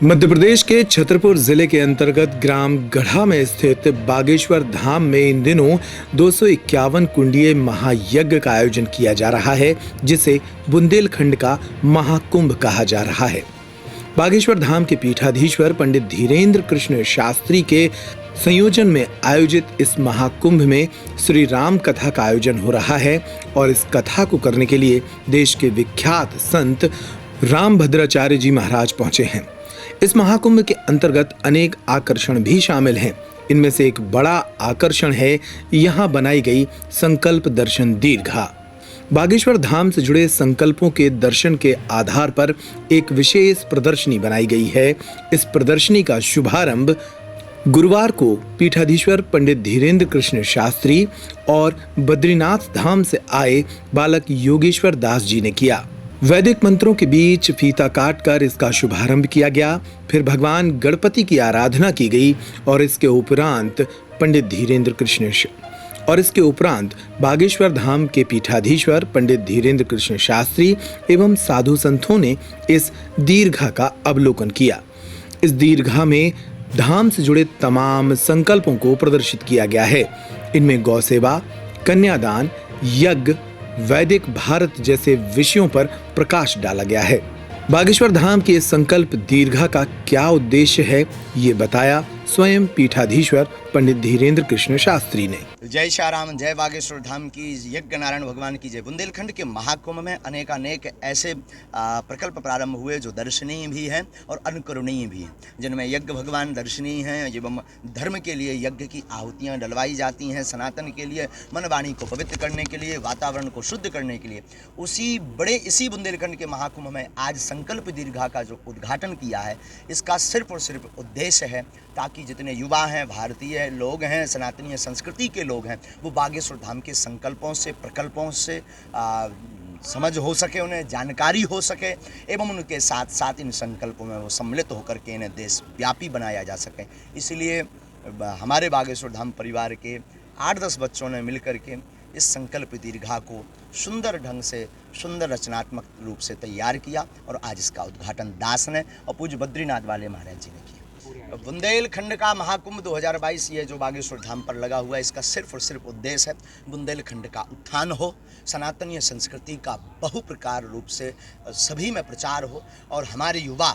मध्य प्रदेश के छतरपुर जिले के अंतर्गत ग्राम गढ़ा में स्थित बागेश्वर धाम में इन दिनों 251 कुंडीय महायज्ञ का आयोजन किया जा रहा है, जिसे बुंदेलखंड का महाकुंभ कहा जा रहा है। बागेश्वर धाम के पीठाधीश्वर पंडित धीरेन्द्र कृष्ण शास्त्री के संयोजन में आयोजित इस महाकुंभ में श्री राम कथा का आयोजन हो रहा है और इस कथा को करने के लिए देश के विख्यात संत रामभद्राचार्य जी महाराज पहुंचे हैं। इस महाकुंभ के अंतर्गत अनेक आकर्षण भी शामिल हैं। इनमें से एक बड़ा आकर्षण है यहाँ बनाई गई संकल्प दर्शन दीर्घा। बागेश्वर धाम से जुड़े संकल्पों के दर्शन के आधार पर एक विशेष प्रदर्शनी बनाई गई है। इस प्रदर्शनी का शुभारंभ गुरुवार को पीठाधीश्वर पंडित धीरेन्द्र कृष्ण शास्त्री और बद्रीनाथ धाम से आए बालक योगेश्वर दास जी ने किया। वैदिक मंत्रों के बीच फीता काटकर इसका शुभारंभ किया गया। फिर भगवान गणपति की आराधना की गई और इसके उपरांत बागेश्वर धाम के पीठाधीश्वर पंडित धीरेन्द्र कृष्ण शास्त्री एवं साधु संतों ने इस दीर्घा का अवलोकन किया। इस दीर्घा में धाम से जुड़े तमाम संकल्पों को प्रदर्शित किया गया है। इनमें गौ सेवा, कन्यादान, यज्ञ, वैदिक भारत जैसे विषयों पर प्रकाश डाला गया है। बागेश्वर धाम की इस संकल्प दीर्घा का क्या उद्देश्य है, ये बताया स्वयं पीठाधीश्वर पंडित धीरेन्द्र कृष्ण शास्त्री ने। जय श्री राम, जय बागेश्वर धाम की, यज्ञ नारायण भगवान की जय। बुंदेलखंड के महाकुंभ में अनेक ऐसे प्रकल्प प्रारंभ हुए जो दर्शनीय भी हैं और अनुकरणीय भी हैं, जिनमें यज्ञ भगवान दर्शनीय हैं एवं धर्म के लिए यज्ञ की आहुतियाँ डलवाई जाती हैं, सनातन के लिए, मन वाणी को पवित्र करने के लिए, वातावरण को शुद्ध करने के लिए। इसी बुंदेलखंड के महाकुंभ में आज संकल्प दीर्घा का जो उद्घाटन किया है, इसका सिर्फ और सिर्फ उद्देश्य है ताकि जितने युवा हैं, भारतीय लोग हैं, सनातनीय संस्कृति के लोग हैं, वो बागेश्वर धाम के संकल्पों से, प्रकल्पों से समझ हो सके, उन्हें जानकारी हो सके एवं उनके साथ साथ इन संकल्पों में वो सम्मिलित होकर के इन्हें देशव्यापी बनाया जा सके। इसलिए हमारे बागेश्वर धाम परिवार के 8-10 बच्चों ने मिलकर के इस संकल्प दीर्घा को सुंदर ढंग से, सुंदर रचनात्मक रूप से तैयार किया और आज इसका उद्घाटन दास ने और पूज्य बद्रीनाथ वाले महाराज जी ने किया। बुंदेलखंड का महाकुंभ 2022 ये जो बागेश्वर धाम पर लगा हुआ है, इसका सिर्फ और सिर्फ उद्देश्य है बुंदेलखंड का उत्थान हो, सनातनीय संस्कृति का बहुप्रकार रूप से सभी में प्रचार हो और हमारे युवा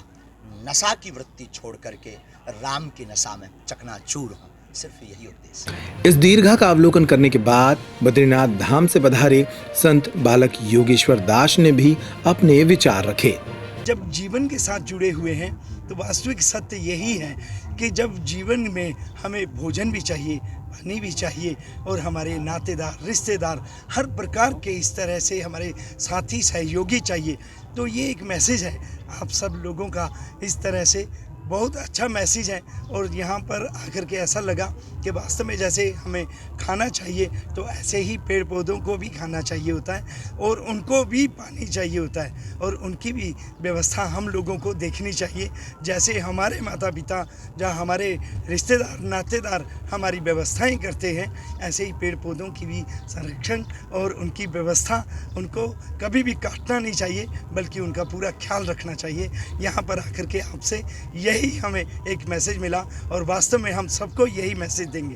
नशा की वृत्ति छोड़ करके राम की नशा में चकनाचूर हो। सिर्फ यही उद्देश्य है। इस दीर्घा का अवलोकन करने के बाद बद्रीनाथ धाम से पधारे संत बालक योगेश्वर दास ने भी अपने विचार रखे। जब जीवन के साथ जुड़े हुए हैं तो वास्तविक सत्य यही है कि जब जीवन में हमें भोजन भी चाहिए, पानी भी चाहिए और हमारे नातेदार, रिश्तेदार, हर प्रकार के इस तरह से हमारे साथी, सहयोगी चाहिए। तो ये एक मैसेज है आप सब लोगों का, इस तरह से बहुत अच्छा मैसेज है। और यहाँ पर आकर के ऐसा लगा कि वास्तव में जैसे हमें खाना चाहिए तो ऐसे ही पेड़ पौधों को भी खाना चाहिए होता है और उनको भी पानी चाहिए होता है और उनकी भी व्यवस्था हम लोगों को देखनी चाहिए। जैसे हमारे माता पिता, जहाँ हमारे रिश्तेदार, नातेदार हमारी व्यवस्थाएं करते हैं, ऐसे ही पेड़ पौधों की भी संरक्षण और उनकी व्यवस्था, उनको कभी भी काटना नहीं चाहिए बल्कि उनका पूरा ख्याल रखना चाहिए। यहाँ पर आकर के आपसे यही हमें एक मैसेज मिला और वास्तव में हम सबको यही मैसेज देंगे।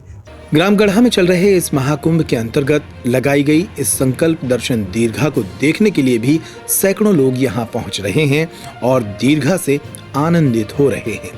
ग्राम गढ़ा में चल रहे इस महाकुंभ के अंतर्गत लगाई गई इस संकल्प दर्शन दीर्घा को देखने के लिए भी सैकड़ों लोग यहाँ पहुँच रहे हैं और दीर्घा से आनंदित हो रहे हैं।